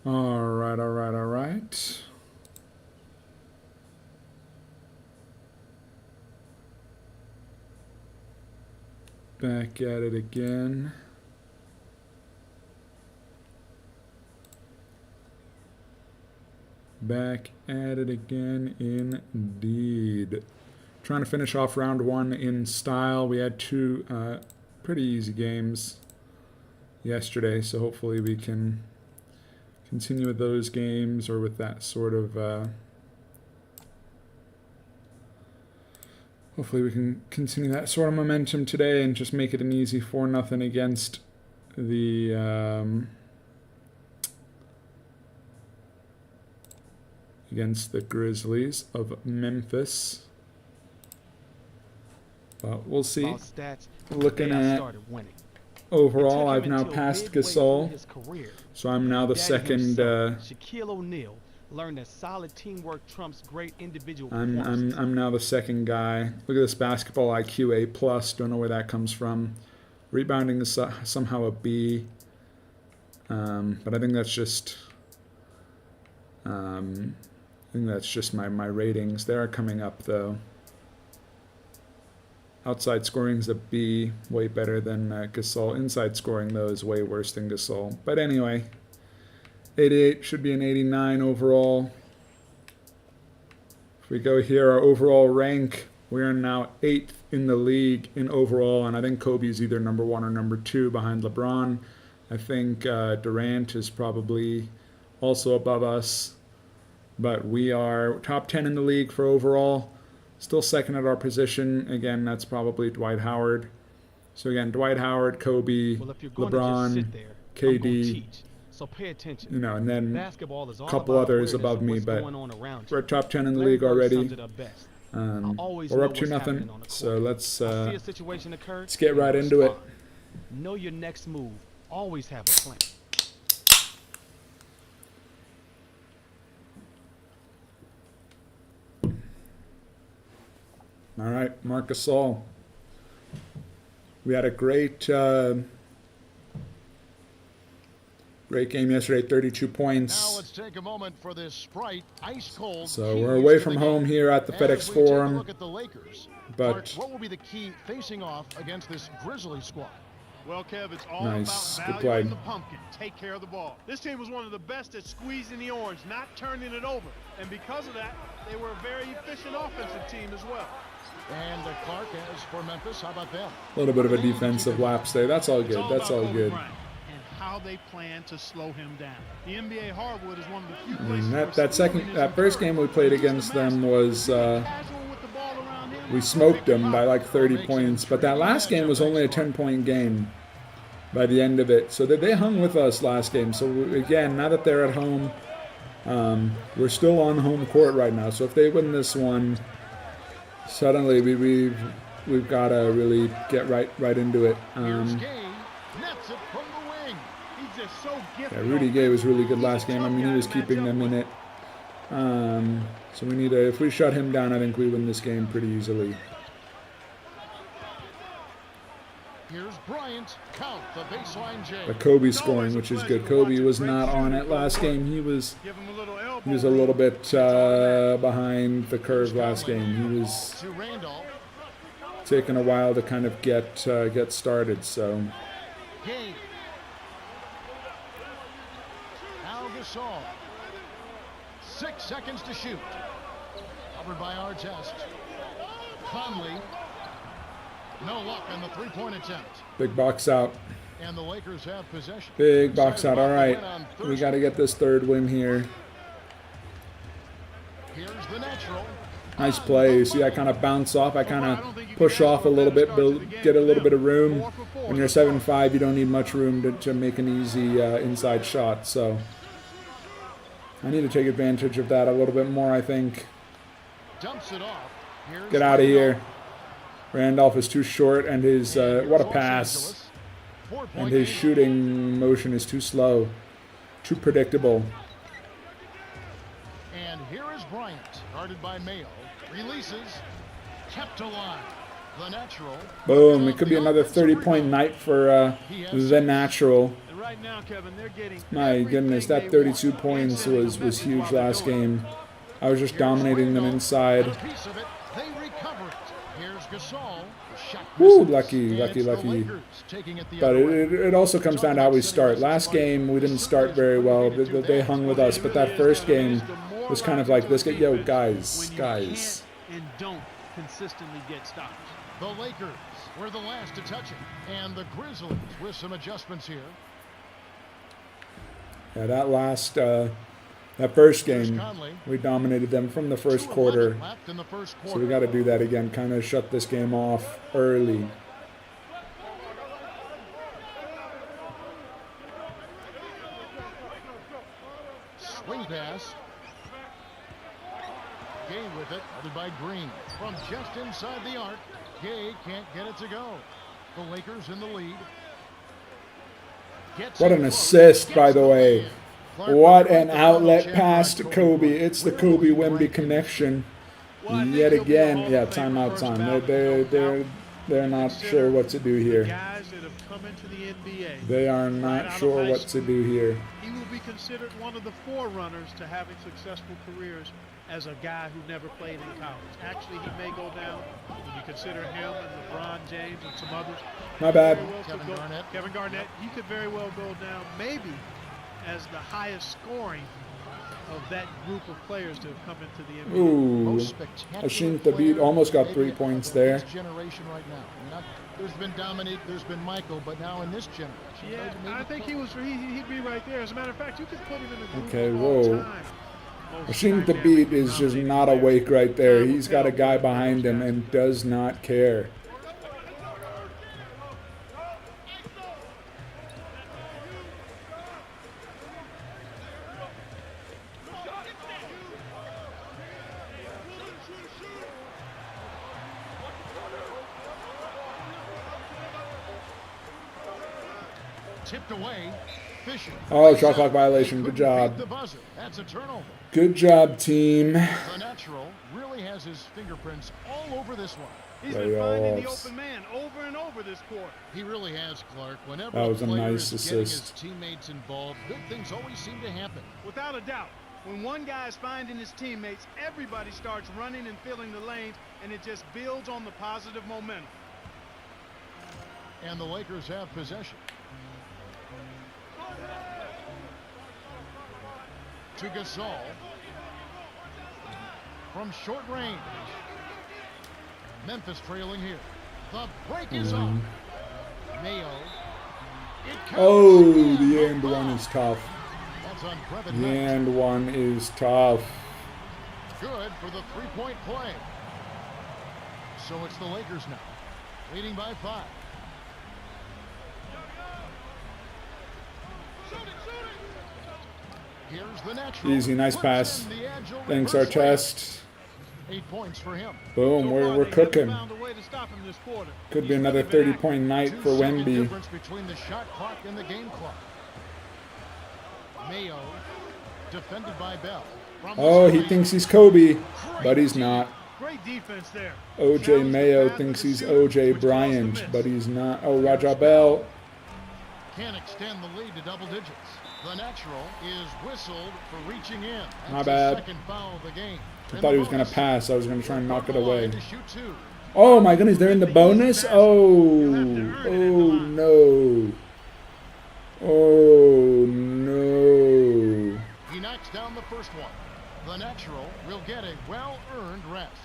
All right, all right, all right. Back at it again. Back at it again, indeed. Trying to finish off round one in style. We had two pretty easy games yesterday, so hopefully we can continue with those games or with that sort of hopefully we can continue that sort of momentum today and just make it an easy 4-0 against the Grizzlies of Memphis. But we'll see. Looking at overall, I've now passed Gasol, so I'm now the second. Learned that solid teamwork trumps great individual I'm now the second guy. Look at this basketball IQ A+. Don't know where that comes from. Rebounding is somehow a B, but I think that's just my ratings. They are coming up though. Outside scoring is a B, way better than Gasol. Inside scoring though is way worse than Gasol. But anyway. 88 should be an 89 overall. If we go here, our overall rank, we are now 8th in the league in overall, and I think Kobe is either number 1 or number 2 behind LeBron. I think Durant is probably also above us, but we are top 10 in the league for overall. Still second at our position. Again, that's probably Dwight Howard. So again, Dwight Howard, Kobe, LeBron, KD. So pay attention. You know, and then a couple others above me, but we're top 10 in the league already. We're up 2-0, so let's get right into it. Know your next move. Always have a plan. All right, Marc Gasol. We had a great game yesterday, 32 points. Now let's take a moment for this Sprite ice cold. So we're away from home here at the FedEx Forum. Look at the Lakers. But what will be the key facing off against this Grizzlies squad? Well, Kev, it's all nice. about Good play. the pumpkin. Take care of the ball. This team was one of the best at squeezing the orange, not turning it over. And because of that, they were a very efficient offensive team as well. And Clark as for Memphis, how about them? A little bit of a defensive lapse there. That's all good. That's all good. How they plan to slow him down. The NBA hardwood is one of the few places that first game we played against them was we smoked them by like 30 points, but that last game was only a 10-point game by the end of it. So they hung with us last game. So again, now that they're at home, we're still on home court right now. So if they win this one, suddenly we've got to really get right into it. Yeah, Rudy Gay was really good last game. I mean, he was keeping them in it. So we need to, if we shut him down, I think we win this game pretty easily. Here's Bryant. Count the baseline J. But Kobe scoring, which is good. Kobe was not on it last game. He was a little bit behind the curve last game. He was taking a while to kind of get started. So. Gasol. 6 seconds to shoot. Covered by Artest. Conley. No luck on the three-point attempt. Big box out. And the Lakers have possession. Big box out. All right. We got to get this third win here. Here's the natural. Nice play. See, I kind of bounce off. I kind of push off a little bit, get a little bit of room. When you're 7'5", you don't need much room to make an easy inside shot. So I need to take advantage of that a little bit more, I think. Get out of here. Randolph is too short, and his, what a pass. And his shooting motion is too slow. Too predictable. And here is Bryant, guarded by Mayo. Releases, kept alive. The natural. Boom. It could be another 30-point night for the natural. right now, Kevin, they're getting My goodness, that 32 points was huge last game. I was just dominating them inside. A piece of it. They recover it. Here's Gasol. The shot Woo, misses, lucky, and lucky, it's the lucky. Lakers taking it the But other way. it also comes down to how we start. Last game, we didn't start very well. They hung with us. But that first game was kind of like, let's get, yo, guys. And don't consistently get stops. The Lakers were the last to touch it. And the Grizzlies with some adjustments here. Yeah, that first game, we dominated them from the first 2:11 quarter. left in the first So quarter. we got to do that again, kind of shut this game off early. Swing pass. Gay with it, headed by Green. From just inside the arc, Gay can't get it to go. The Lakers in the lead. What an assist, by the way. What an outlet pass to Kobe. It's the Kobe Wemby connection. Yet again, yeah, timeout time. They're not sure what to do here. Guys that have come into the NBA. They are not sure what to do here. He will be considered one of the forerunners to having successful careers as a guy who never played in college. Actually, he may go down when you consider him and LeBron James and some others. My bad. Kevin Garnett, he could very well go down maybe as the highest scoring of that group of players to have come into the NBA. Ooh, Ashim Thabit almost got 3 points there. This generation right now. There's been Dominique, there's been Michael, but now in this generation. Yeah, I think he'd be right there. As a matter of fact, you could put him in the group Okay, of all whoa. time. Ashim Thabit is just not awake right there. He's got a guy behind him and does not care. Tipped away. Fisher. Oh, shot clock violation. Good job. The buzzer. That's a turnover. Good job, team. The natural really has his fingerprints all over this one. He's been finding the open man over and over this quarter. He really has, Clark. Whenever That was a player nice is getting assist. his teammates involved, good things always seem to happen. Without a doubt. When one guy is finding his teammates, everybody starts running and filling the lanes, and it just builds on the positive momentum. And the Lakers have possession. To Gasol. From short range. Memphis trailing here. The break is on. Mayo. It counts. Oh, the end one is tough. That's on Brevin The Knight. end one is tough. Good for the three-point play. So it's the Lakers now, leading by 5. Here's the natural. Easy, nice pass. The agile Thanks, reverse layup. Archest. 8 points for him. Boom, So we're far, they cooking. haven't found a way to stop him this quarter. Could be He's another really been 30-point night for 2-second Wemby. difference between the shot clock and the game clock. Mayo, defended by Bell. From the Oh, he screen. thinks he's Kobe, but he's not. Great defense there. OJ Challenged the Mayo path thinks of the he's shooter, OJ which caused the Bryant, miss. but he's not. Oh, Raja Bell. Can't extend the lead to double digits. The natural is whistled for reaching in. That's My his bad. second foul of the game. I In thought the he was going to bonus, pass. I was going to try and knock it away. to shoot 2. Oh, my goodness, they're in the bonus? Oh, oh, no. Oh, no. He knocks down the first one. The natural will get a well-earned rest.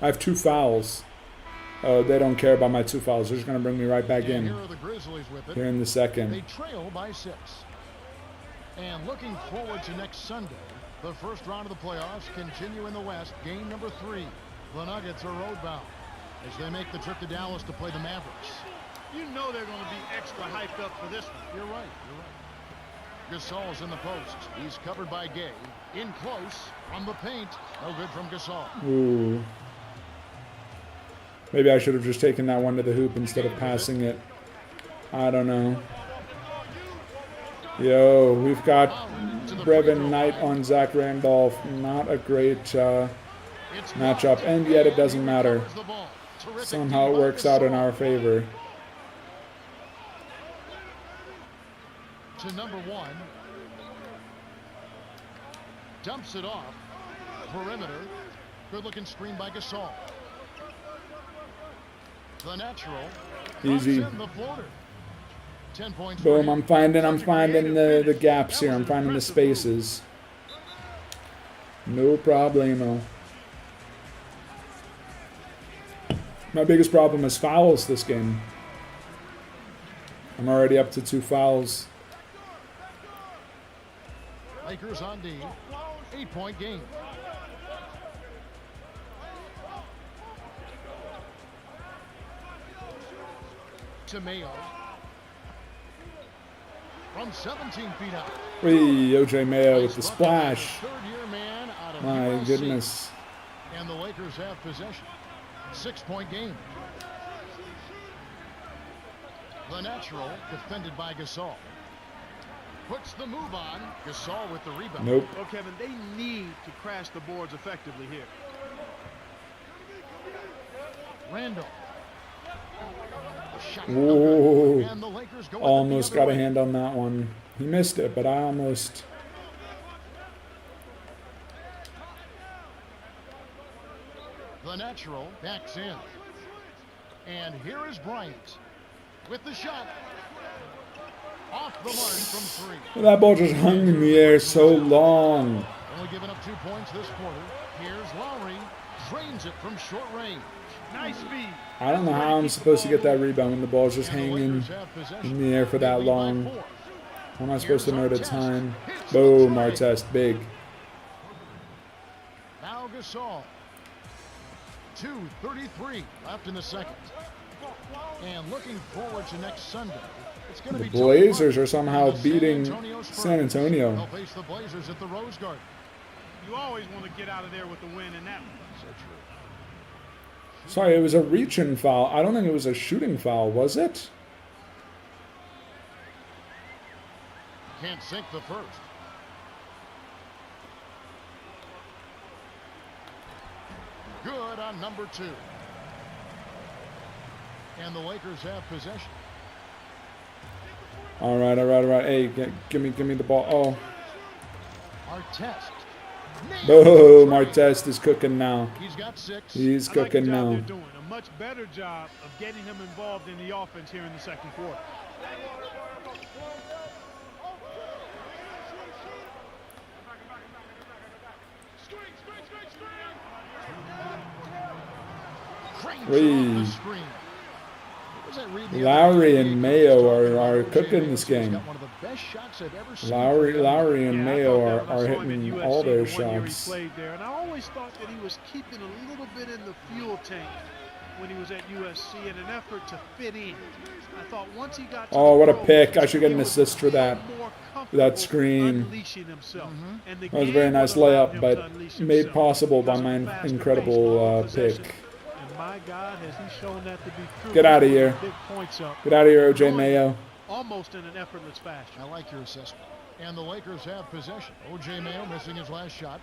I have 2 fouls. Oh, they don't care about my 2 fouls. They're just going to bring me right back And in here are the Grizzlies with it. here in the They second. trail by 6. And looking forward to next Sunday, the first round of the playoffs continue in the West. Game number 3. The Nuggets are roadbound as they make the trip to Dallas to play the Mavericks. You know they're going to be extra hyped up for this one. You're right. Gasol's in the post. He's covered by Gay. In close from the paint. No good from Gasol. Ooh. Maybe I should have just taken that one to the hoop instead of passing it. I don't know. Yo, we've got Brevin Knight on Zach Randolph. Not a great matchup, and yet it doesn't matter. Somehow it works out in our favor. to number 1. Dumps it off. Perimeter. Good-looking screen by Gasol. The natural. Easy. Drops in the floater. 10 points. Boom, for I'm him. finding the gaps here. I'm finding the spaces. No problemo. My biggest problem is fouls this game. I'm already up to 2 fouls. Lakers on D. 8-point game. To Mayo. From 17 feet out. Whee, OJ Mayo with the Nice bucket by the splash. third-year man out of My USC. goodness. And the Lakers have possession. 6-point game. The natural, defended by Gasol. Puts the move on. Gasol with the rebound. Nope. Well, Kevin, they need to crash the boards effectively here. Randall. Shot Whoa. and the Lakers go Almost the other got a way. hand on that one. He missed it, but I almost. The natural backs in. And here is Bryant with the shot. Off the mark from 3. That ball just hung in the air so long. Only giving up 2 points this quarter. Here's Lowry. Drains it from short range. Nice speed. I don't know how I'm supposed to get that rebound when the ball's just And the hanging Lakers have possession. in the air for They that lead by long. 4. How am I supposed to know the Here's time? Artest. Hits Boom, the tray. Artest, big. Now Gasol. 2:33 left in the second. And looking forward to next Sunday. It's going to The be tough Blazers work. are somehow And the San beating Antonio Spurs. San Antonio. They'll face the Blazers at the Rose Garden. You always want to get out of there with the win in that one. So true. Sorry, it was a reach-in foul. I don't think it was a shooting foul, was it? Can't sink the first. Good on number 2. And the Lakers have possession. All right. Hey, give me the ball. Oh, Artest. boom! Artest is cooking now. He's got 6. He's I like the cooking job now. they're doing. A much better job of getting him involved in the offense here in the second quarter. Cranks it Whee. off the screen. What was that read the other Lowry day? and Coach Mayo talking are about cooking O.J. this Mayo. He's game. got one of the best shots I've ever seen. Lowry and Yeah, I Mayo thought are that when I saw him in hitting USC all their the 1 year he shots. played there, and I always thought that he was keeping a little bit in the fuel tank when he was at USC in an effort to fit in. I thought once he got to Oh, the what a pros, pick. I should get he an would assist for feel that. more That comfortable screen. unleashing himself. And the That was a game very nice would allow layup, him but to unleash made himself possible by because of my faster-paced incredible long possession. pick. And my God, has he shown that to be true. Get outta here. Big points up. Get out of here, OJ Mayo. Almost in an effortless fashion. I like your assessment. And the Lakers have possession. O.J. Mayo missing his last shot.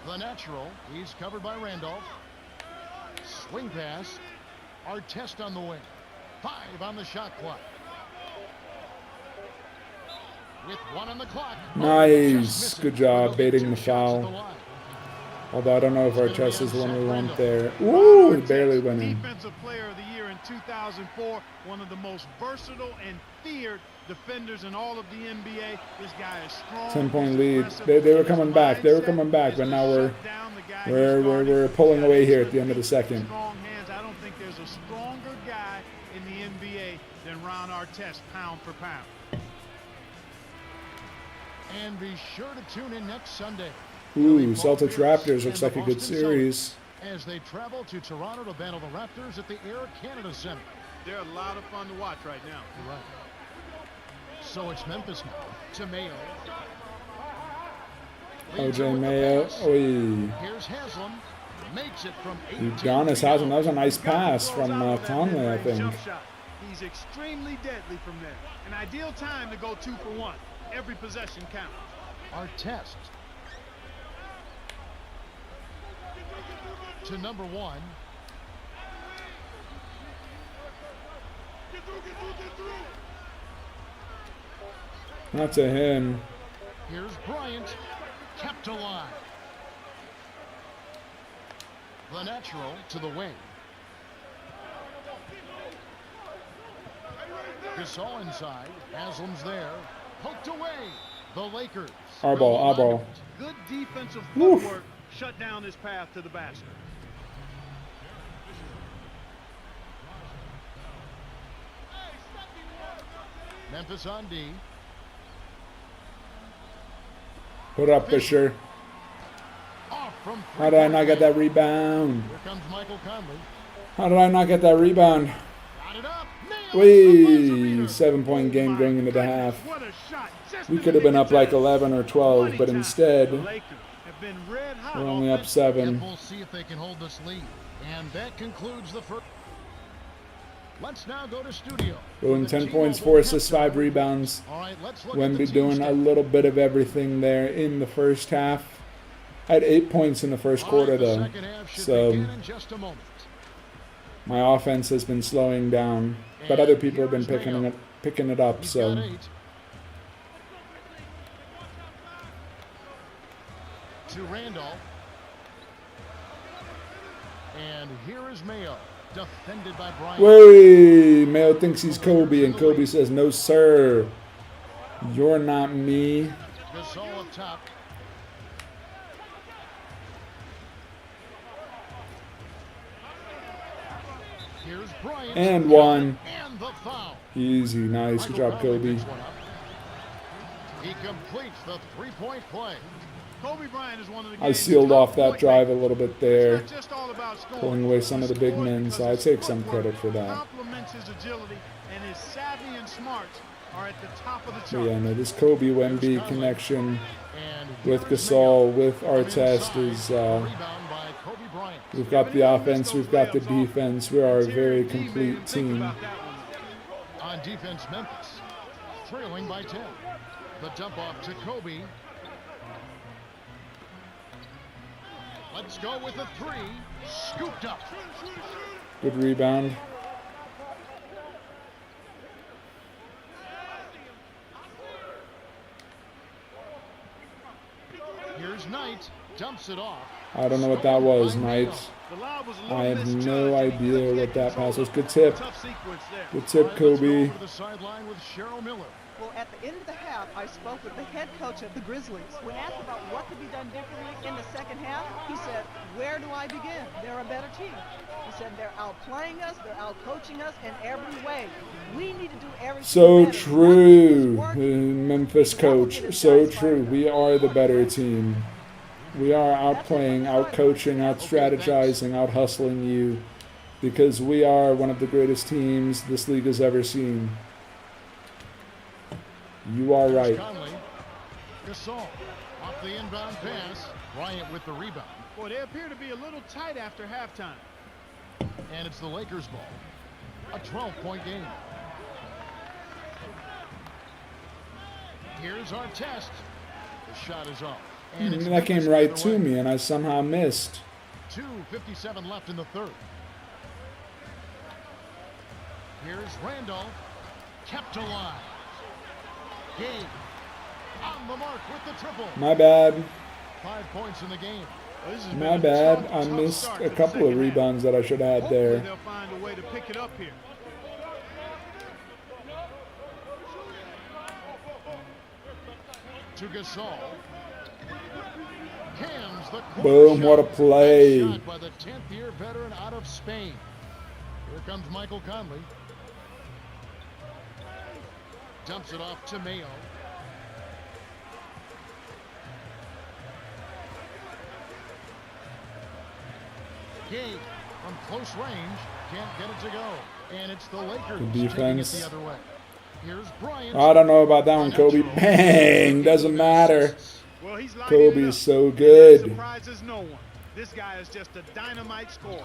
The natural. He's covered by Randolph. Swing pass. Artest on the wing. 5 on the shot clock. With 1 on the clock. Nice. Good job Just baiting the missing. He'll get 2 shots at foul. the line. Although I don't know if Artest is the one we want there. Ooh, barely winning. Defensive Player of the Year in 2004, one of the most versatile and feared defenders in all of the NBA. This guy is strong. 10-point he's lead. aggressive, They were his coming back. They were mindset coming back, is but to now shut down the guy who's guarding. we're He's pulling got away here at the swift end of the feet, second. Strong hands. I don't think there's a stronger guy in the NBA than Ron Artest, pound for pound. And be sure to tune in next Sunday. Ooh, Celtics Raptors looks like a good series. As they travel to Toronto to battle the Raptors at the Air Canada Center. They're a lot of fun to watch right now. You're right. So it's Memphis now to Mayo. OJ Mayo. Oy. Here's Haslam. Makes it from 8. Giannis Haslam. That was a nice pass from Conley, I think. Jump shot. He's extremely deadly from there. An ideal time to go 2 for 1. Every possession counts. Artest. To number 1. Not to him. Here's Bryant, kept alive. The natural to the wing. Gasol inside. Haslam's there. Poked away. The Lakers. Our ball, our ball. Good defensive Woof. footwork shut down his path to the basket. Memphis on D. Put up, Fisher. Off from How did I not get that rebound? Here comes Michael Conley. How did I not get that rebound? Got it up. Nailed the buzzer Wee! beater. 7-point game My going into the goodness, half. what a shot. Just We in could the have been nick up of like time. 11 or 12, but 20 times. instead, The Lakers have been red hot we're only up offensively. 7. And we'll see if they can hold this lead. And that concludes the first. Let's now go to studio. Doing with the 10 points, T-Mobile 4 assists, Captain. 5 rebounds. All right, let's look at the Wemby team doing a stats. little bit of everything there in the first half. I had 8 points in the first All quarter, right, the though. second half should So begin in just a moment. my offense has been slowing down, but other people have been picking it up. He's So got 8. To Randolph. And here is Mayo, defended by Bryant. Way Mayo thinks he's Kobe, and Kobe says, "No, sir, you're not me." Gasol up top. Here's Bryant. And one. And the foul. Easy, nice, good job, Conley Kobe. picks one up. He completes the three-point play. Kobe Bryant is one of the I game's sealed top off that point drive a makers. little bit It's there, not just all about scoring. pulling away some of the He big scores men, because so I his take some footwork credit for that. complements his agility, and his savvy and smarts are at the top of the But chart. yeah, no, this Kobe Wemby connection And with here's Gasol, Mayo. with From Artest inside, is, rebound by Kobe Bryant. we've got the offense, we've got the defense, we are a very complete team. On defense, Memphis trailing by 10. The dump off to Kobe. Let's go with a 3. Scooped up. Good rebound. Here's Knight. Dumps it off. I don't know what that was, Knight. The lob was a little I have misjudged, no and he idea couldn't what get that control pass was. of Good it. tip. Tough sequence there. Good All tip, right, let's go Kobe. over to the sideline with Cheryl Miller. Well, at the end of the half, I spoke with the head coach of the Grizzlies. When asked about what could be done differently in the second half, he said, "Where do I begin? They're a better team." He said, "They're outplaying us, they're outcoaching us in every way. We need to do everything So better. true, One thing is working." Memphis coach. So true. We are the better team. We are outplaying, outcoaching, out-strategizing, out-hustling you because we are one of the greatest teams this league has ever seen. You are right. Conley. Gasol off the inbound pass. Bryant with the rebound. Boy, they appear to be a little tight after halftime. And it's the Lakers ball. A 12-point game. Here's our test. The shot is off. And it's That came Memphis right the to other way. me, and I somehow missed. 2:57 left in the third. Here's Randolph. Kept alive. Gabe on the mark with the triple. My bad. 5 points in the game. Well, this has My been a bad. tough, I tough missed start a to the couple of second half. rebounds that I should have had Hopefully there. they'll find a way to pick it up here. To Gasol. Cams the corner Boom, shot. what a play. Nice shot by the 10th year veteran out of Spain. Here comes Michael Conley. Dumps it off to Mayo. Gabe from close range can't get it to go. And it's the Lakers Good taking it defense. the other way. Here's Bryant. I don't know about that one, Kobe. Bang! Doesn't matter. Well, he's lighting Kobe it up. is so And that good. surprises no one. This guy is just a dynamite scorer.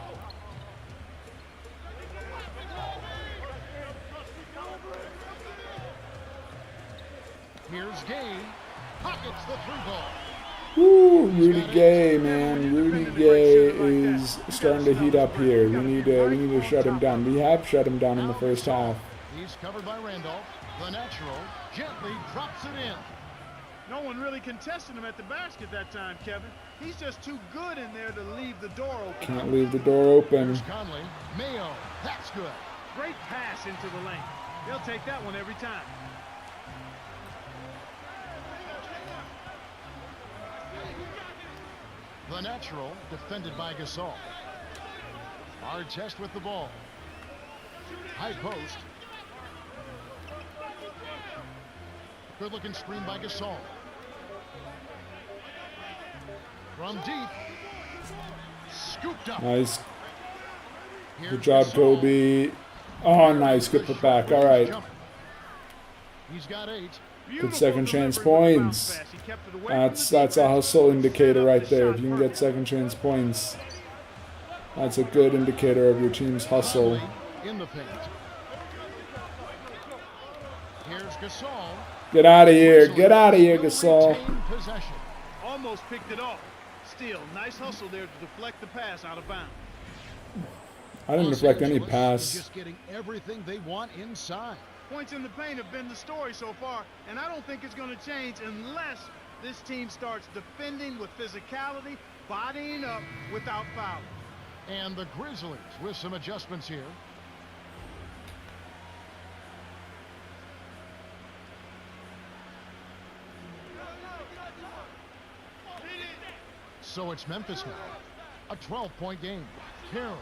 Here's Gay. Pockets the three ball. Woo, Rudy Gay, man. Rudy Gay is starting to heat up here. We need to shut him down. We have shut him down in the first half. He's covered by Randolph. The natural gently drops it in. No one really contested him at the basket that time, Kevin. He's just too good in there to leave the door open. Can't leave the door open. Here's Conley. Mayo. That's good. Great pass into the lane. They'll take that one every time. The natural defended by Gasol. Hard test with the ball. High post. Good looking screen by Gasol. From deep. Scooped up. Nice. Here's Good job, Gasol. Kobe. Oh, nice. Good put back. All right. He's got 8. Good second chance points. That's a hustle indicator right there. If you can get second chance points, that's a good indicator of your team's hustle. In the paint. Here's Gasol. Get out of here. Get out of here, Gasol. Retain possession. Almost picked it off. Still, nice hustle there to deflect the pass out of bounds. I didn't Los deflect any Angeles pass. Just getting everything they want inside. Points in the paint have been the story so far, and I don't think it's going to change unless this team starts defending with physicality, bodying up without fouling. And the Grizzlies with some adjustments here. So it's Memphis now. A 12-point game. Carroll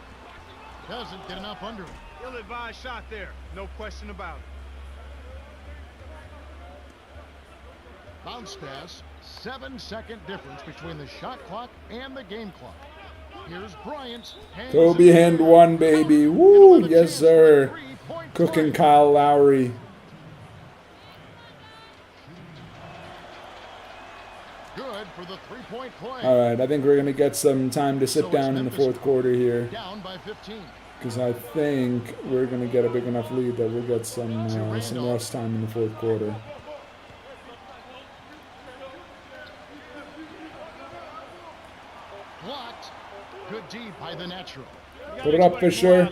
doesn't get enough under him. Ill-advised shot there, no question about it. Bounce pass. 7-second difference between the shot clock and the game clock. Here's Bryant. Kobe hand one, baby. Woo, yes, sir. Cooking Kyle Lowry. Good for the three-point play. All right, I think we're going to get some time to sit down in the fourth quarter here, Down by 15. because I think we're going to get a big enough lead that we'll get some rest time in the fourth quarter. Blocked. Good D by the natural. Put it up, Fisher.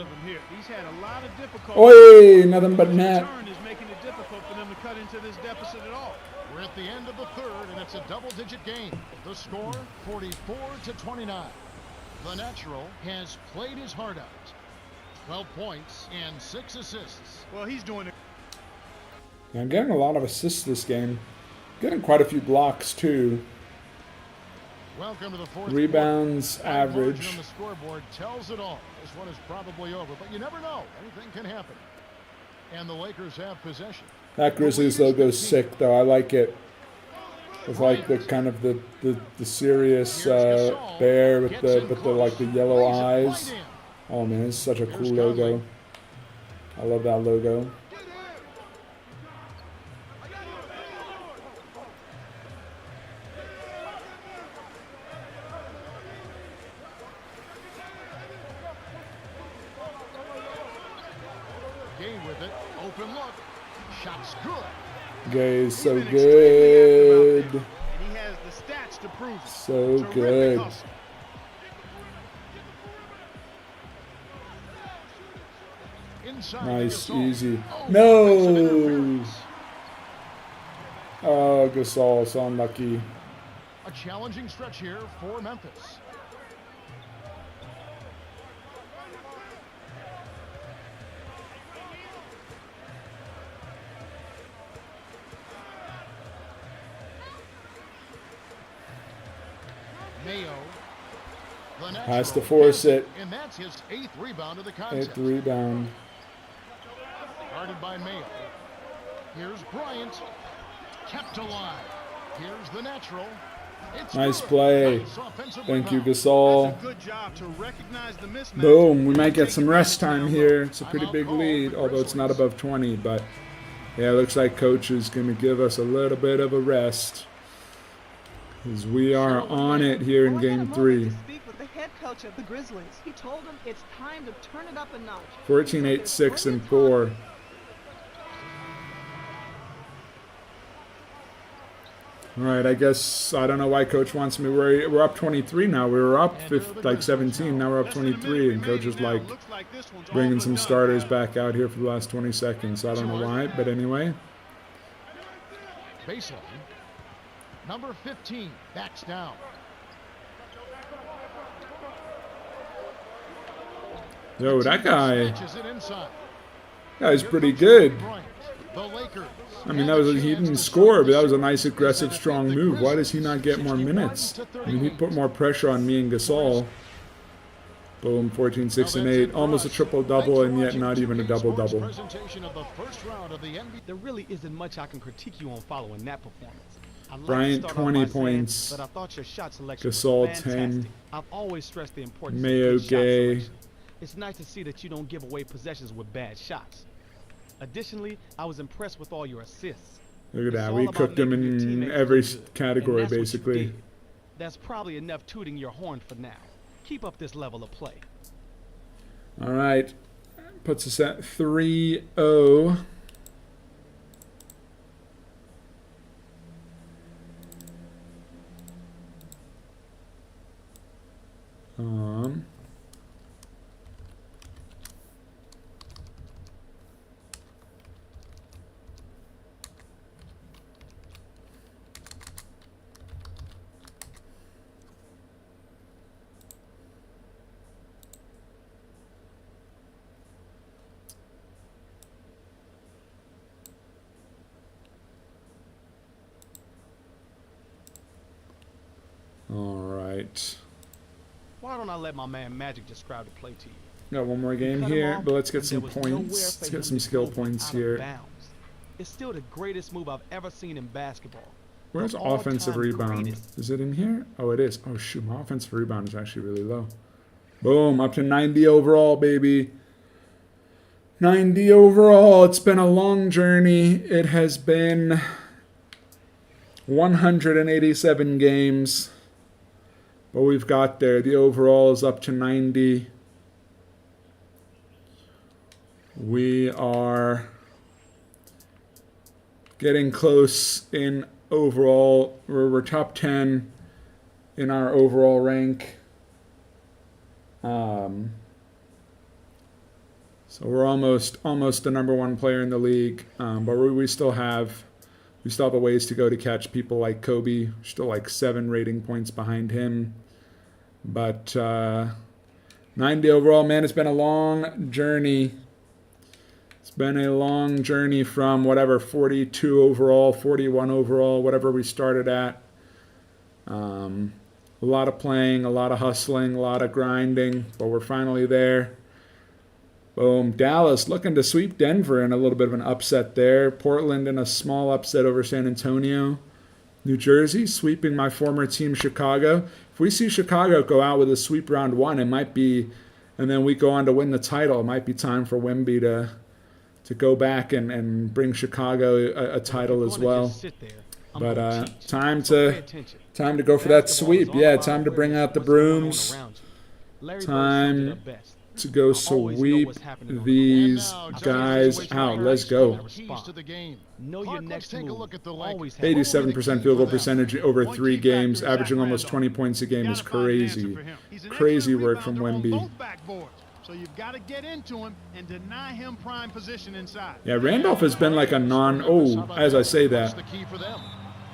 He's had a lot of difficulty. Oi, nothing but net. Return is making it difficult for them to cut into this deficit at all. We're at the end of the third, and it's a double-digit game. The score, 44-29. The natural has played his heart out. 12 points and 6 assists. Well, he's doing it. I'm getting a lot of assists this game. Getting quite a few blocks, too. Welcome to the fourth Rebounds, quarter. That margin average. on the scoreboard tells it all. This one is probably over, but you never know. Anything can happen. And the Lakers have possession. That Grizzlies logo's sick, though. I like it. It's like the kind of the serious bear with the like the yellow eyes. Oh man, it's such a cool logo. I love that logo. Gay with it. Open look. Shot's good. Gay is so He's been extremely active out good. there, and he has the stats to prove it. So Terrific good. hustle. Inside Nice, Gasol. easy. Oh, No! interference. Oh, Gasol, so unlucky. A challenging stretch here for Memphis. Mayo. The Has to natural force gets it. And that's his 8th rebound of the contest. 8th rebound. Guarded by Mayo. Here's Bryant. Kept alive. Here's the natural. It's Nice good. play. Nice offensive Thank you, rebound. Gasol. That's a good job to recognize the mismatch. Boom, we might get Take some advantage rest time down here. low. It's a pretty big lead, although it's not above 20. But yeah, it looks like coach is going to give us a little bit of a rest, as we are on it here in Well, I had a game moment 3. to speak with the head coach of the Grizzlies. He told him it's time to turn it up a notch. 14, 8, 6, and 4. All right, I guess I don't know why coach wants me. We're up 23 now. We were up like 17. Now we're up 23, and coach is like bringing some starters back out here for the last 20 seconds. So I don't know why, but anyway. Baseline. Number 15 backs down. Yo, that guy. Snatches it inside. Guy's pretty good. The Lakers. I mean, he didn't score, but that was a nice, aggressive, strong move. Why does he not get more minutes? I mean, he put more pressure on me and Gasol. Boom, 14, 6, and 8. Almost a triple-double, and yet not even a double-double. There really isn't much I can critique you on following that performance. I like to Bryant, start off 20 by saying points. that I thought your shot selection was Gasol, fantastic. 10. I've always stressed the importance Mayo, of good shot Gay. selection. It's nice to see that you don't give away possessions with bad shots. Additionally, I was impressed with all your assists. Look at It's that. all We about cooked him making your in teammates every look good, category, and that's what you basically. did. That's probably enough tooting your horn for now. Keep up this level of play. All right. Puts us at 3-0. All right. Why don't I let my man Magic describe the play to you? Got one more game Cut him here, off, but let's get and some there was nowhere points. for Let's him get some to skill go points out of here. bounds. It's still the greatest move I've ever seen in basketball. Where's The all-time offensive rebound? greatest. Is it in here? Oh, it is. Oh, shoot. My offensive rebound is actually really low. Boom. Up to 90 overall, baby. 90 overall. It's been a long journey. It has been 187 games. But we've got there. The overall is up to 90. We are getting close in overall. We're top 10 in our overall rank. So we're almost the number one player in the league. But we still have a ways to go to catch people like Kobe. We're still like 7 rating points behind him. But 90 overall, man, it's been a long journey. It's been a long journey from whatever, 42 overall, 41 overall, whatever we started at. A lot of playing, a lot of hustling, a lot of grinding, but we're finally there. Boom. Dallas looking to sweep Denver in a little bit of an upset there. Portland in a small upset over San Antonio. New Jersey sweeping my former team, Chicago. If we see Chicago go out with a sweep round 1, it might be, and then we go on to win the title, it might be time for Wemby to go back and bring Chicago a title as well. But time to go for that sweep. Yeah, time to bring out the brooms. Time to go sweep these guys out. Let's go. Know your next move. Always have 87% field goal percentage over 3 games, averaging almost 20 points a game is crazy. Crazy work from Wemby. So you've got to get into him and deny him prime position inside. Yeah, Randolph has been like a as I say that,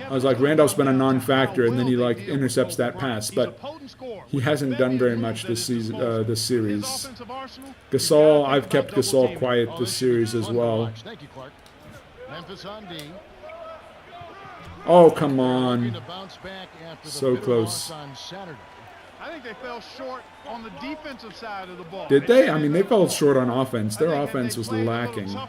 I was like, Randolph's been a non-factor, and then he like intercepts that pass, but he hasn't done very much this season, this series. Gasol, I've kept Gasol quiet this series as well. Oh, come on. So close. I think they fell short on the defensive side of the ball. Did they? I mean, they fell short on offense. Their offense was lacking. A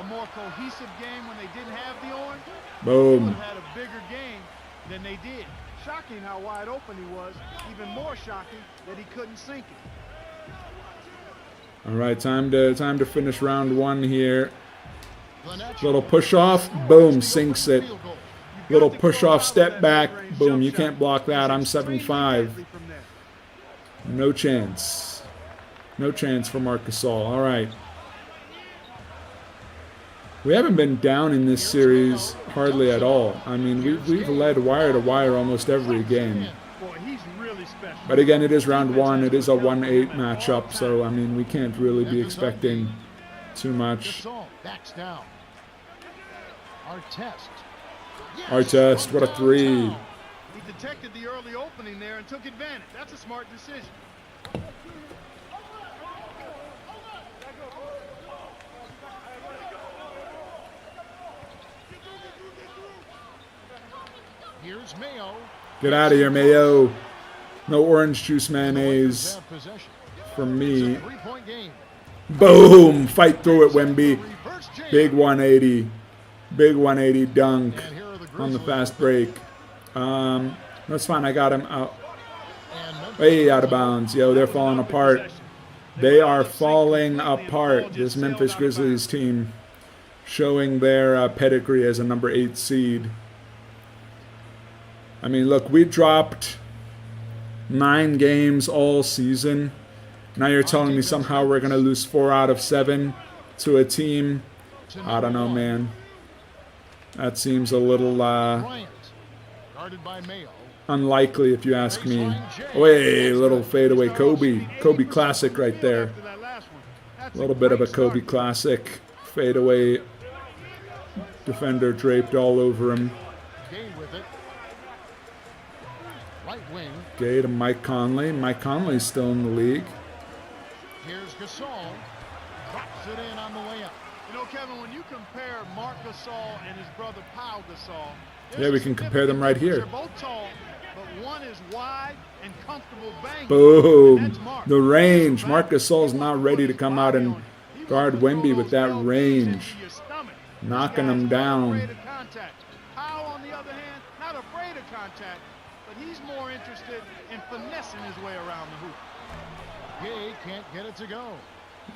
more cohesive game when they didn't have the orange. Boom. They would have had a bigger game than they did. Shocking how wide open he was. Even more shocking that he couldn't sink it. All right, time to finish round 1 here. Little push off, boom, sinks it. Little push off, step back, boom. You can't block that. I'm 7'5". No chance. No chance for Marc Gasol. All right. We haven't been down in this series hardly at all. I mean, we've led wire to wire almost every game. Boy, he's really special. But again, it is round one. It is a 1-8 matchup, so I mean, we can't really be expecting too much. Gasol backs down. Artest, what a three. He detected the early opening there and took advantage. That's a smart decision. Here's Mayo. Get out of here, Mayo. No orange juice mayonnaise for me. Three-point game. Boom! Fight through it, Wemby. Big 180. Big 180 dunk And here are the on the Grizzlies. fast break. That's fine. I got him out. Way out of bounds. Yo, they're falling apart. They are falling apart. This Memphis Grizzlies team showing their pedigree as a number 8 seed. I mean, look, we dropped 9 games all season. Now you're telling me somehow we're going to lose 4 out of 7 to a team. I don't know, man. That seems a little Bryant, guarded by Mayo. unlikely if you ask me. Way, little fadeaway Kobe. Kobe classic right there. After that last one. That's A little bit of a great Kobe start. classic. Fadeaway defender draped all over him. Gay with it. Right wing. Gay to Mike Conley. Mike Conley's still in the league. Here's Gasol. Drops it in on the layup. You know, Kevin, when you compare Marc Gasol and his brother Pau Gasol, Yeah, we can compare them right here. They're both tall, but one is wide and comfortable banging. Boom. And that's Marc. The range. Marc Gasol's not ready to come out and guard Wemby with that range. Knocking him down. Pau, on the other hand, not afraid of contact, but he's more interested in finessing his way around the hoop. Gay can't get it to go.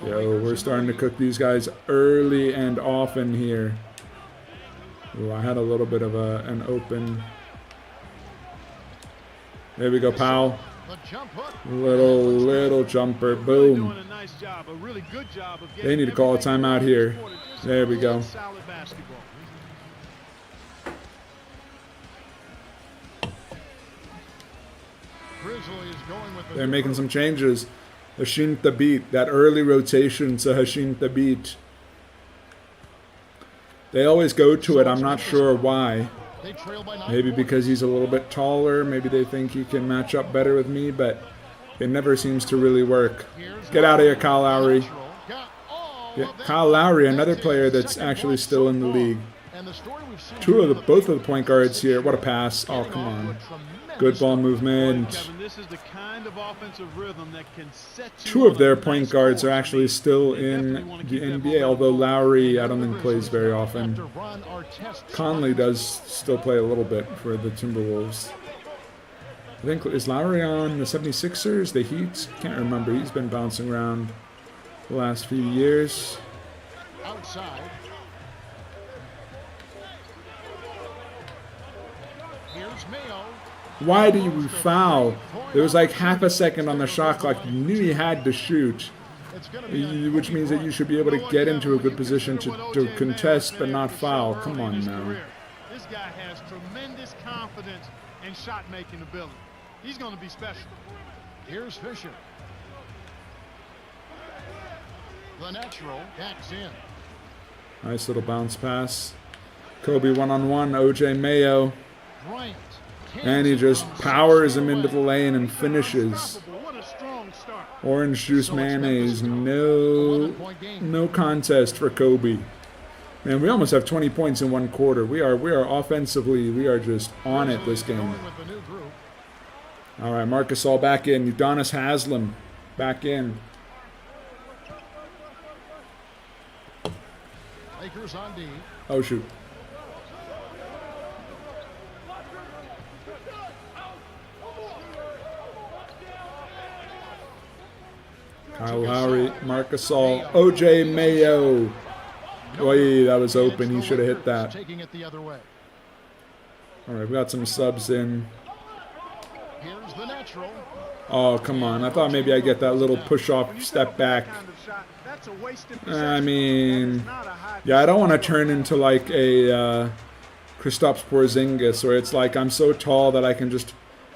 Yo, we're starting to cook these guys early and often here. Ooh, I had a little bit of an open. There we go, Powell. The jump hook. Little jumper. Really Boom. doing a nice job, a really good job of They need to call a getting timeout everything here. going forward. Just There we go. solid basketball. Grizzlies going with the They're new making group. some changes. Hashim Thabit, that early rotation to Hashim Thabit. They always go to it. I'm not sure why. They trail by 9 Maybe points. because he's a little bit taller. Maybe they think he can match up better with me, but it never seems to really work. Here's Get out of here, Kyle Lowry. Natural. Got all Yeah, of that. Kyle Lowry, another That's player his that's second actually block still so in the far. league. And the story we've seen Both of the point guards here. What a pass. Oh, come on. Good ball movement. Kevin, this is the kind of offensive rhythm that can set you 2 of on their a nice point guards are course. actually still They definitely in wanna the keep that NBA, momentum although going. Lowry, I don't think plays very often. After Ron Artest Conley does still play a little bit for the Timberwolves. I think, is Lowry on the 76ers, the Heat? Can't remember. He's been bouncing around the last few years. outside. Here's Mayo. Why do you foul? There was like half a second on the shot clock. You knew he had to shoot, It's gonna be which means that you should be able to get into a good position to contest but not foul. Come on now. This guy has tremendous confidence and shot-making ability. He's going to be special. Here's Fisher. The natural backs in. Nice little bounce pass. Kobe one-on-one, OJ Mayo. Bryant. And he just powers him into the lane and finishes. What a strong start. Orange juice mayonnaise. No contest for Kobe. Man, we almost have 20 points in one quarter. We are offensively, we are just on it this game. Going with the new group. All right, Marcus all back in. Udonis Haslem back in. Lakers on D. Oh, shoot. Kyle Lowry, Marcus All, OJ Mayo. Boy, that was open. He should have hit that. Taking it the other way. All right, we got some subs in. Here's the natural. Oh, come on. I thought maybe I'd get that little push-off step back. That's a wasted I possession. mean, That is not a high yeah, I don't want to percentage. turn into like a Kristaps Porzingis, where it's like I'm so tall that I can just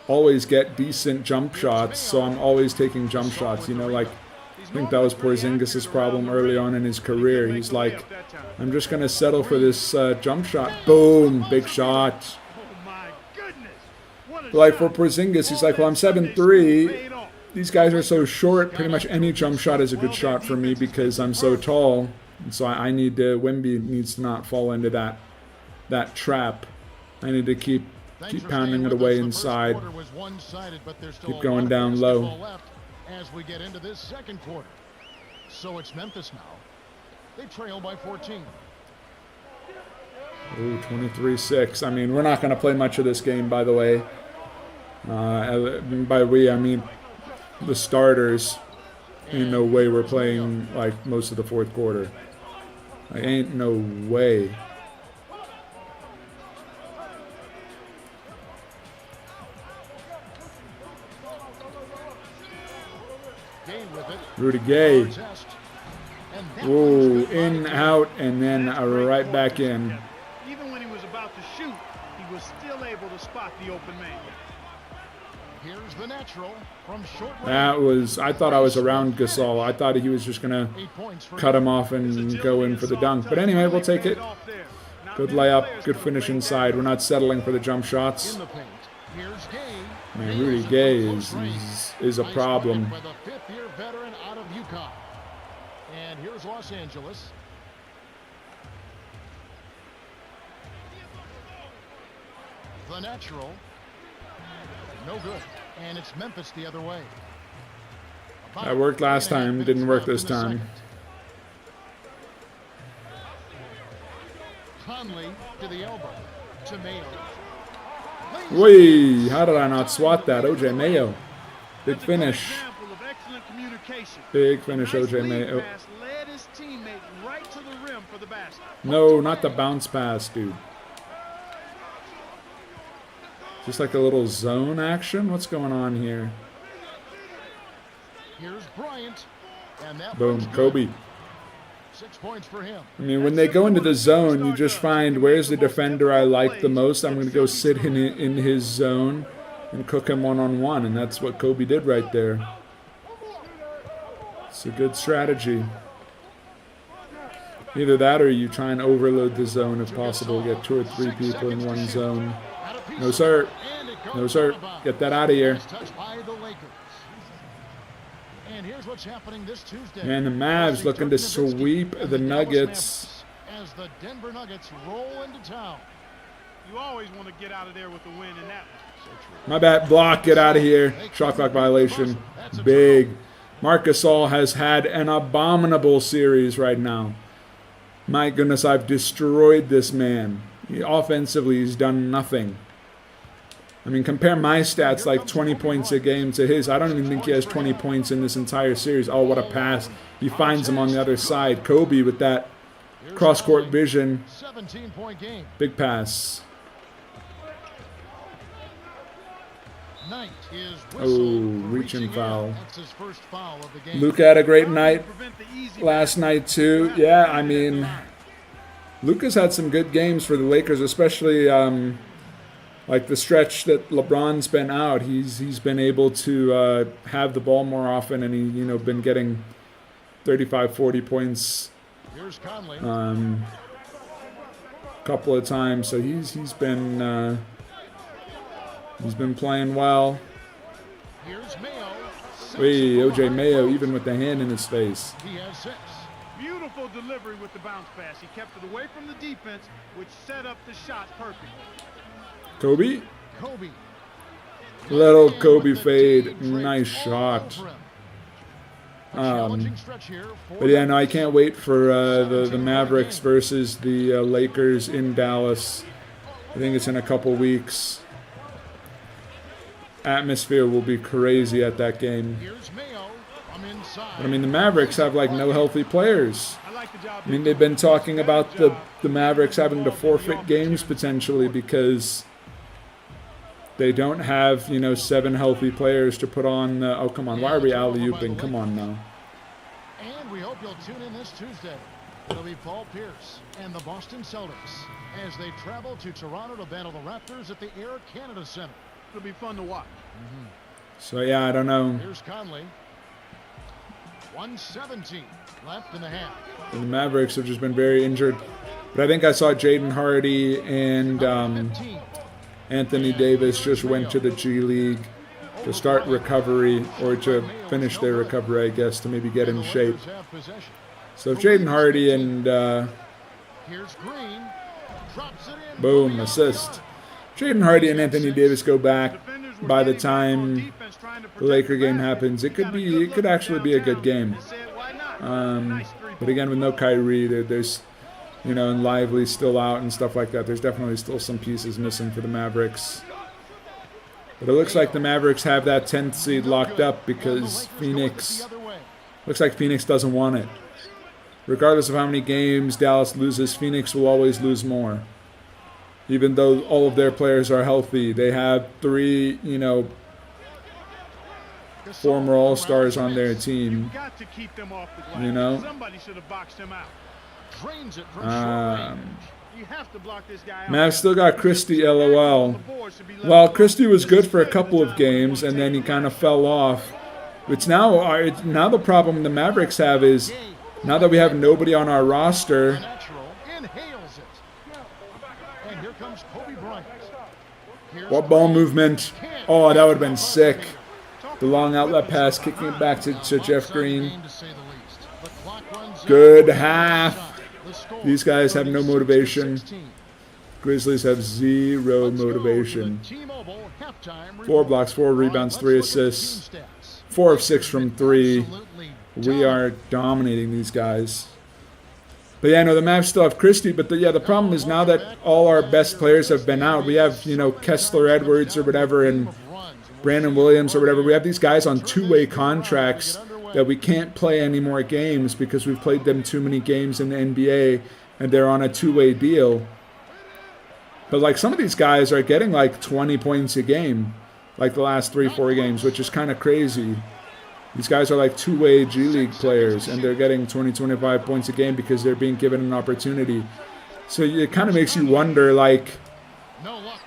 always get decent jump shots, so I'm always taking jump shots. You know, like I think that was Porzingis' problem early on in his career. He's like, I'm just gonna settle for this jump shot. Boom, big shot. Oh my goodness. What a But like for shot. Porzingis, he's like, well, I'm Sunday 7'3". paid off. These guys are so short. Pretty much any jump shot is a good shot for me because I'm so tall. And so I need to. Wemby needs to not fall into that trap. I need to keep pounding it away inside. Keep going down low. As we get into this second quarter. So it's Memphis now. They trail by 14. Ooh, 23-6. I mean, we're not going to play much of this game, by the way. By we, I mean the starters. Ain't no way we're playing like most of the fourth quarter. Like, ain't no way. Rudy Gay. Whoa, in, out, and then right back in. Even when he was about to shoot, he was still able to spot the open man. Here's the natural from short range. That was, I thought I was around Gasol. I thought he was just going to cut him off and go in for the dunk. But anyway, we'll take it. Good layup, good finish inside. We're not settling for the jump shots. In the paint. Here's Gay. Man, Rudy Gay is a problem. With a fifth-year veteran out of UConn. And here's Los Angeles. The natural. No good. And it's Memphis the other way. That worked last time, didn't work this time. Conley to the elbow. To Mayo. Whee! How did I not swat that? OJ Mayo. Big finish. Example of excellent communication. Big finish, Nice OJ lead Mayo. pass led his teammate right to the rim for the basket. No, not the bounce pass, dude. Just like a little zone action? What's going on here? Here's Bryant. And that Boom, one's good. Kobe. 6 points for him. I mean, when they go into the zone, you just find where's the defender I like the most. I'm going to go sit in his zone and cook him one-on-one, and that's what Kobe did right there. It's a good strategy. Either that or you try and overload the zone if possible. Get 2 or 3 people in one zone. No, sir. No, sir. Get that out of here. Touched by the Lakers. And here's what's happening this Tuesday. And the Mavs looking to sweep the Nuggets. As the Denver Nuggets roll into town. You always want to get out of there with a win in that one. My bad. Block. Get out of here. Shot clock violation. Big. Marc Gasol has had an abominable series right now. My goodness, I've destroyed this man. Offensively, he's done nothing. I mean, compare my stats, like 20 points a game, to his. I don't even think he has 20 points in this entire series. Oh, what a pass. He finds him on the other side. Kobe with that cross-court vision. 17-point game. Big pass. Knight is Oh, whistled. reaching foul. That's his first foul of the game. Luka had a great night Prevent the easy last night, too. Yeah, I mean, Luka's had some good games for the Lakers, especially like the stretch that LeBron's been out. He's been able to have the ball more often, and he been getting 35, 40 points Here's Conley. a couple of times. So he's been playing well. Here's Mayo. Wait, OJ Mayo even with the hand in his face. He has 6. Beautiful delivery with the bounce pass. He kept it away from the defense, which set up the shot perfectly. Kobe, Kobe. little Kobe fade, nice shot. Challenging stretch here for But yeah, no, I can't wait for the Mavericks versus the Lakers in Dallas. I think it's in a couple weeks. Atmosphere will be crazy at that game. Here's Mayo from inside. But I mean, the Mavericks have like no healthy players. I like the job. I mean, they've been talking about the Mavericks having to forfeit games potentially because they don't have 7 healthy players to put on. Oh, come on, why are we alley-ooping? Come on now. And we hope you'll tune in this Tuesday. It'll be Paul Pierce and the Boston Celtics as they travel to Toronto to battle the Raptors at the Air Canada Center. It'll be fun to watch. So yeah, I don't know. Here's Conley. 1:17 left in the half. The Mavericks have just been very injured. But I think I saw Jaden Hardy and 15. Anthony Davis just went to the G League to start recovery, or to finish their recovery, I guess, to maybe get in shape. Lakers have possession. So if Jaden Hardy and Here's Green. Drops it in. boom, assist. Jaden Hardy and Anthony Davis go back. By the time the Laker game happens, it could actually be a good game. But again, with no Kyrie, there's, you know, and Lively still out and stuff like that, there's definitely still some pieces missing for the Mavericks. But it looks like the Mavericks have that 10th seed locked up because Phoenix, looks like Phoenix doesn't want it. Regardless of how many games Dallas loses, Phoenix will always lose more. Even though all of their players are healthy, they have 3, you know, former All-Stars on their team. Got to keep them off the glass. You know? Somebody should have boxed him out. Drains it from short range. You have to block this guy out. Mavs still got Christie, LOL. Well, Christie was good for a couple of games, and then he kind of fell off. It's now the problem the Mavericks have is, now that we have nobody on our roster, Natural inhales it. And here comes Kobe Bryant. Here's what ball movement? Oh, that would have been sick. The long outlet pass, kicking it back to Jeff Green. game, to say the least. The clock runs out. Good half. The score, These guys have no motivation. 36-16. Grizzlies have zero Let's go to the motivation. T-Mobile halftime 4 report. blocks, 4 rebounds, 3 Let's look at assists. team stats. 4 of 6 from 3. Absolutely We are dominating these guys. But yeah, no, the Mavs still have Christie. But the problem is now that all our best players have been out, we have, you know, Kessler Edwards or whatever, and Brandon Williams or whatever. We have these guys on 2-way contracts that we can't play any more games because we've played them too many games in the NBA, and they're on a 2-way deal. But like some of these guys are getting like 20 points a game, like the last 3-4 games, which is kind of crazy. These guys are like 2-way G League players, and they're getting 20-25 points a game because they're being given an opportunity. So it kind of makes you wonder, like,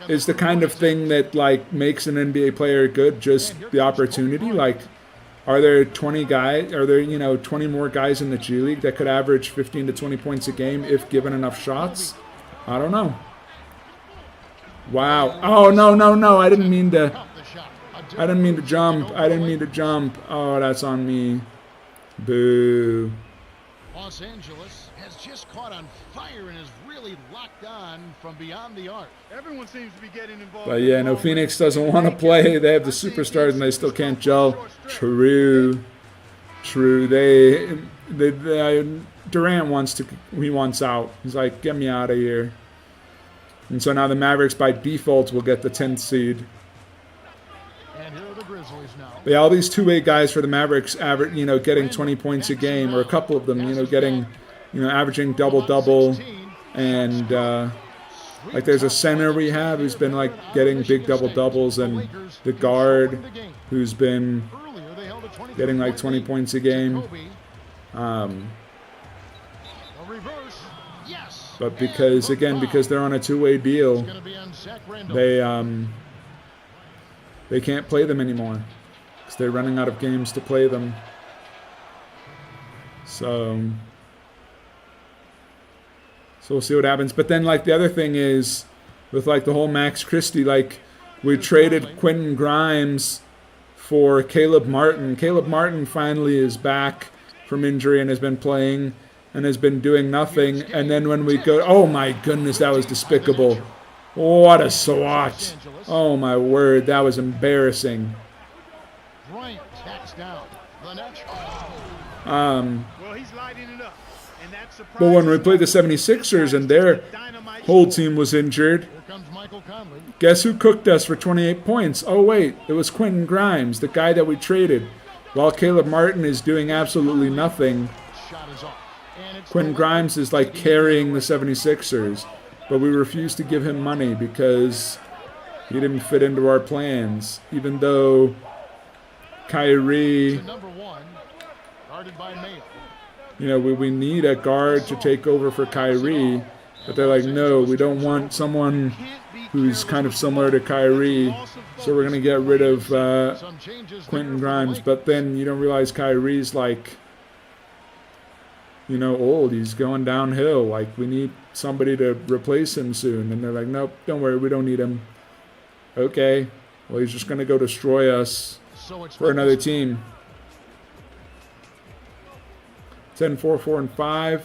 is the kind of thing that like makes an NBA player good just the opportunity? Like, are there 20 guys? Are there, you know, 20 more guys in the G League that could average 15 to 20 points a game if given enough shots? I don't know. Wow. Oh no! I didn't mean to jump. Oh, that's on me. Boo. Los Angeles has just caught on fire and is really locked on from beyond the arc. Everyone seems to be getting involved. But yeah, no, Phoenix doesn't want to play. They have the superstars and they still can't gel. True. Durant wants out. He's like, get me out of here. And so now the Mavericks by default will get the 10th seed. And here are the Grizzlies now. But yeah, all these 2-way guys for the Mavericks, getting 20 points a game, or a couple of them, getting, averaging double-double. And like there's a center we have who's been like getting big double-doubles, and the guard who's been getting like 20 points a game. But because they're on a 2-way deal, they can't play them anymore because they're running out of games to play them. So we'll see what happens. But then, like, the other thing is with like the whole Max Christie, like we traded Quentin Grimes for Caleb Martin. Caleb Martin finally is back from injury and has been playing and has been doing nothing. And then when we go, oh my goodness, that was despicable. What a swat. Oh my word, that was embarrassing. Bryant tacks down. Well, he's lighting it up. And that's But when we played the 76ers and their whole team was injured, Here comes Michael Conley. guess who cooked us for 28 points? Oh wait, it was Quentin Grimes, the guy that we traded. While Caleb Martin is doing absolutely nothing, Shot is off. And it's Quentin Grimes is like carrying the 76ers. But we refused to give him money because he didn't fit into our plans. Even though Kyrie, to number one, guarded by Mayo. you know, we need a guard to take over for Kyrie. But they're like, no, we don't want someone who's kind of similar to Kyrie. So we're going to get rid of Quentin Grimes. But then you don't realize Kyrie's like, you know, old. He's going downhill. Like, we need somebody to replace him soon. And they're like, nope, don't worry, we don't need him. Okay, well, he's just going to go destroy us for another team. 10-4, 4-5.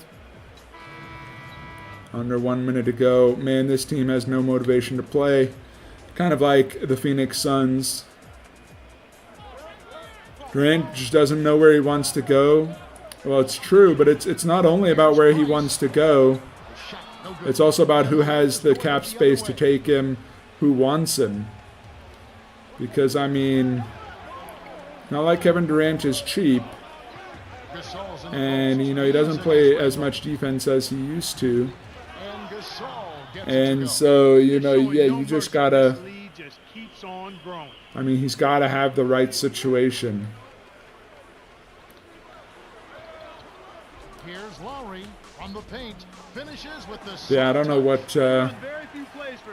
Under 1 minute to go. Man, this team has no motivation to play. Kind of like the Phoenix Suns. Durant just doesn't know where he wants to go. Well, it's true, but it's not only about where he wants to go. It's also about who has the cap space to take him, who wants him. Because, I mean, not like Kevin Durant is cheap. And, you know, he doesn't play as much defense as he used to. And so, you know, yeah, you just gotta, I mean, he's gotta have the right situation. Yeah, I don't know what, I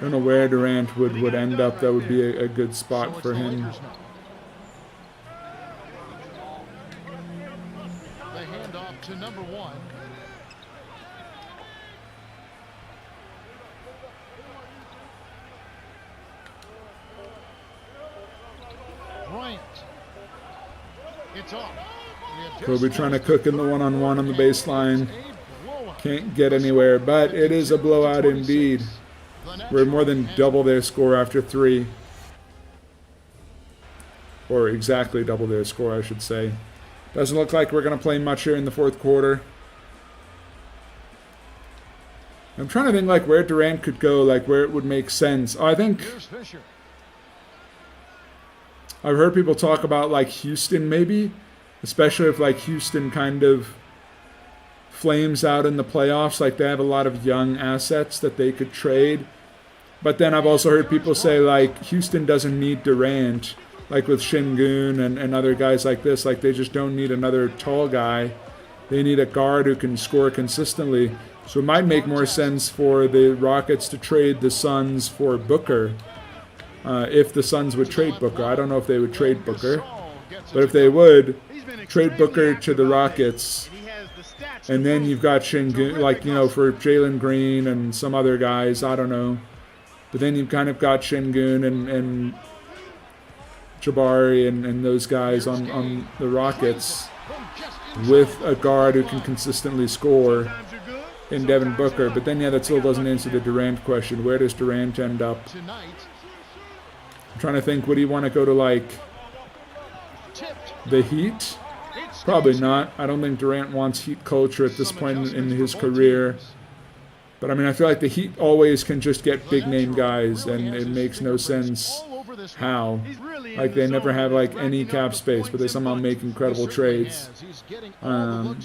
don't know where Durant would end up. That would be a good spot for him. The handoff to number 1. Bryant. It's off. Kobe trying to cook in the one-on-one on the baseline. Can't get anywhere, but it is a blowout indeed. We're more than double their score after 3. Or exactly double their score, I should say. Doesn't look like we're going to play much here in the fourth quarter. I'm trying to think like where Durant could go, like where it would make sense. Oh, I think I've heard people talk about like Houston maybe, especially if like Houston kind of flames out in the playoffs. Like they have a lot of young assets that they could trade. But then I've also heard people say like Houston doesn't need Durant. Like with Şengün and other guys like this, like they just don't need another tall guy. They need a guard who can score consistently. So it might make more sense for the Rockets to trade the Suns for Booker. If the Suns would trade Booker. I don't know if they would trade Booker. But if they would, trade Booker to the Rockets. And then you've got Şengün, like, you know, for Jalen Green and some other guys. I don't know. But then you've kind of got Şengün and Jabari and those guys on the Rockets with a guard who can consistently score in Devin Booker. But then, yeah, that still doesn't answer the Durant question. Where does Durant end up? I'm trying to think, would he want to go to, like, the Heat? Probably not. I don't think Durant wants Heat culture at this point in his career. But, I mean, I feel like the Heat always can just get big-name guys, and it makes no sense how. Like, they never have, like, any cap space, but they somehow make incredible trades. Durant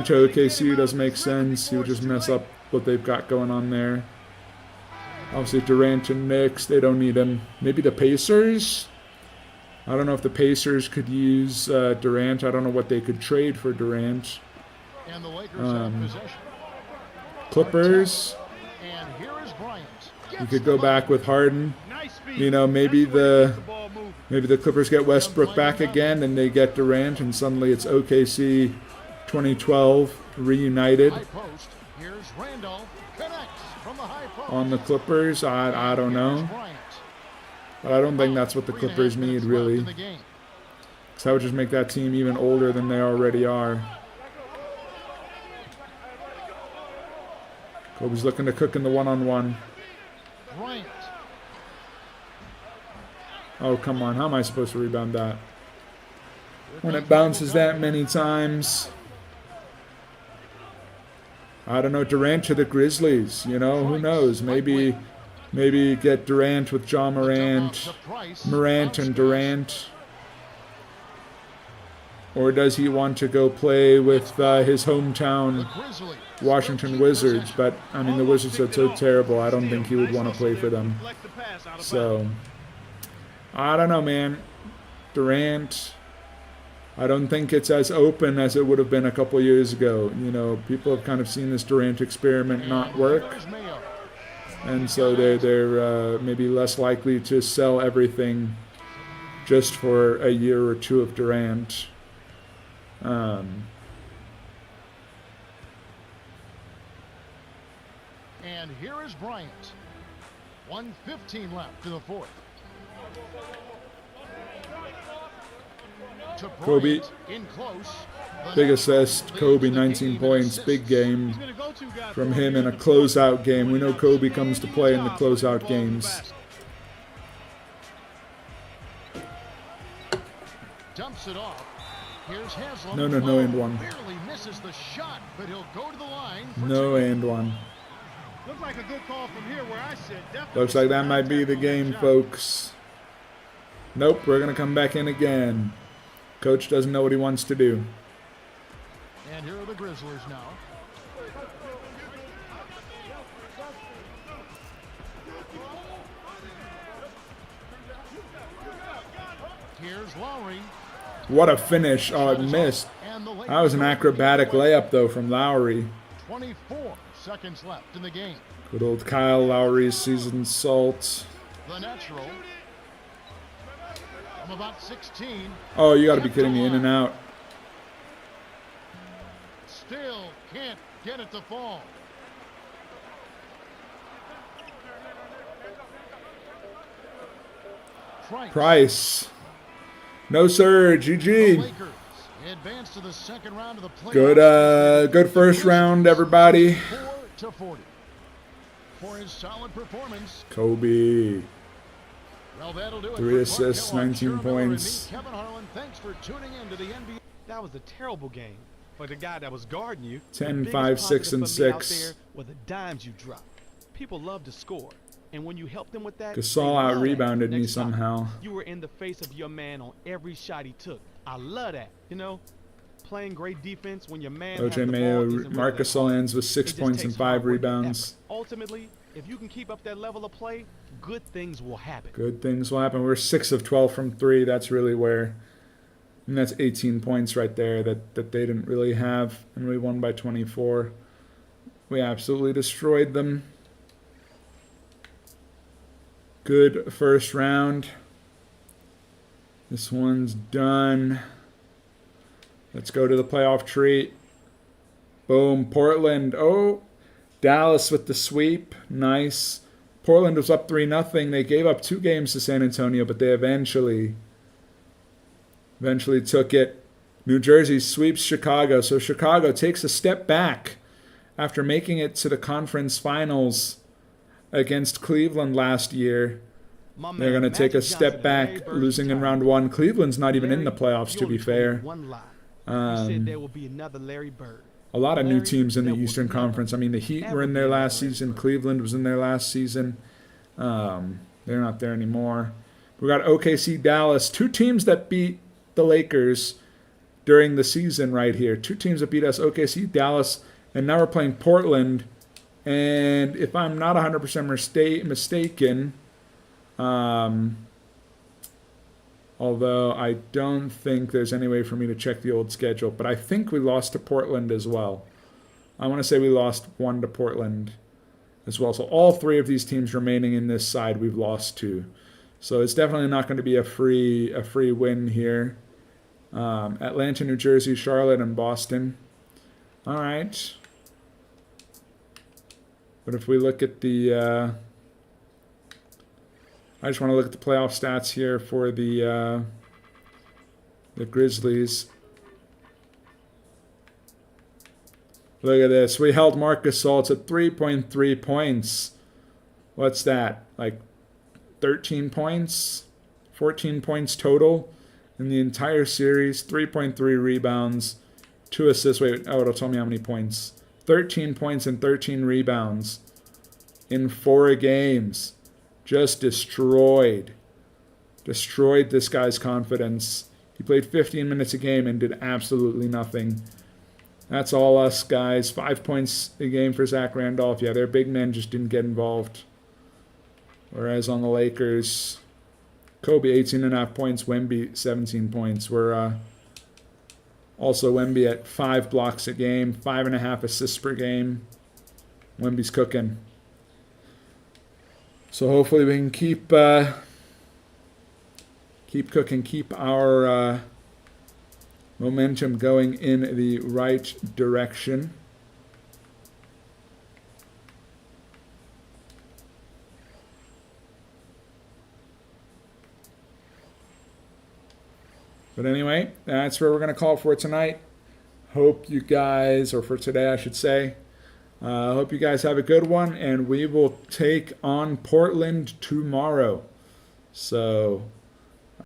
to OKC doesn't make sense. He would just mess up what they've got going on there. Obviously, Durant and Knicks, they don't need him. Maybe the Pacers? I don't know if the Pacers could use Durant. I don't know what they could trade for Durant. Clippers. You could go back with Harden. You know, maybe the Clippers get Westbrook back again and they get Durant, and suddenly it's OKC 2012 reunited on the Clippers. I don't know. But I don't think that's what the Clippers need, really. Because that would just make that team even older than they already are. Kobe's looking to cook in the one-on-one. Oh, come on. How am I supposed to rebound that? When it bounces that many times. I don't know. Durant to the Grizzlies. You know, who knows? Maybe get Durant with John Morant. Morant and Durant. Or does he want to go play with his hometown Washington Wizards? But, I mean, the Wizards are so terrible. I don't think he would want to play for them. So, I don't know, man. Durant. I don't think it's as open as it would have been a couple years ago. You know, people have kind of seen this Durant experiment not work, There's Mayo. and so they're maybe less likely to sell everything just for a year or two of Durant. And here is Bryant. 1:15 left in the fourth. To Kobe. Bryant, in close. The Big natural assist, leads Kobe, the 19 game in points, assists. big game He's been a go-to guy from for him in a the closeout game. We know Kobe comes to play in the closeout games. Dumps it off. Here's Haslam. No and one. Barely misses the shot, but he'll go to the line for No two. and one. Looks like a good call from here where I sit. Definitely Looks like that might be the contact on game, shot. folks. Nope, we're going to come back in again. Coach doesn't know what he wants to do. And here are the Grizzlies now. Here's Lowry. What a finish. Oh, it missed. And the That was an acrobatic layup, though, from Lowry. 24 seconds left in the game. Good old Kyle Lowry, seasoned salt. The natural. From about 16. Oh, you got to be kidding me. In and out. Still can't get it to fall. Price. No, sir. The GG. Lakers advance to the second round of the playoffs. Good first round, everybody. 4-40. For his solid performance. Kobe. Well, that'll do it. 3 for Clark assists, Hill. I'm 19 Jeremy Miller and me, points. Kevin Harlan, thanks for tuning in to the NBA. That was a terrible game. For the guy that was guarding you, 10, the biggest 5, 6, and positive for me out 6. there were the dimes you dropped. People love to score. And when you help them with that, Gasol they love out-rebounded that. me Next topic. somehow. You were in the face of your man on every shot he took. I love that. You know, playing great defense when your man has OJ the Mayo, ball isn't really Marcus that hard. Owens with 6 It just points takes and hard 5 work and rebounds. effort. Ultimately, if you can keep up that level of play, good things will happen. Good things will happen. We're 6 of 12 from 3. That's really where. And that's 18 points right there that they didn't really have. And we won by 24. We absolutely destroyed them. Good first round. This one's done. Let's go to the playoff tree. Boom. Portland. Oh, Dallas with the sweep. Nice. Portland was up 3-0. They gave up 2 games to San Antonio, but they eventually took it. New Jersey sweeps Chicago. So Chicago takes a step back after making it to the conference finals against Cleveland last year. My They're man, going to take a Magic step Johnson and Larry back, Bird losing in retired. round 1. Cleveland's not even in the Larry, playoffs, you to only be told me fair. one lie. You said there will be another Larry Bird. A lot of new Larry, teams in the there will Eastern never, Conference. I mean, the Heat were ever in be there another last Larry season. Bird. Cleveland was in there last season. They're not there anymore. We got OKC, Dallas. 2 teams that beat the Lakers during the season right here. 2 teams that beat us, OKC, Dallas, and now we're playing Portland. And if I'm not 100% mistaken, although I don't think there's any way for me to check the old schedule, but I think we lost to Portland as well. I want to say we lost 1 to Portland as well. So all 3 of these teams remaining in this side we've lost to. So it's definitely not going to be a free win here. Atlanta, New Jersey, Charlotte, and Boston. All right. But if we look at the... I just want to look at the playoff stats here for the Grizzlies. Look at this. We held Marcus Gasol at 3.3 points. What's that? Like 13 points? 14 points total in the entire series. 3.3 rebounds. 2 assists. Wait, oh, it'll tell me how many points. 13 points and 13 rebounds in 4 games. Just destroyed this guy's confidence. He played 15 minutes a game and did absolutely nothing. That's all us, guys. 5 points a game for Zach Randolph. Yeah, their big men just didn't get involved. Whereas on the Lakers, Kobe 18.5 points, Wemby 17 points. We're Also, Wemby at 5 blocks a game, 5.5 assists per game. Wemby's cooking. So hopefully we can keep cooking, keep our momentum going in the right direction. But anyway, that's where we're going to call for tonight. Hope you guys, or for today I should say, hope you guys have a good one, and we will take on Portland tomorrow. So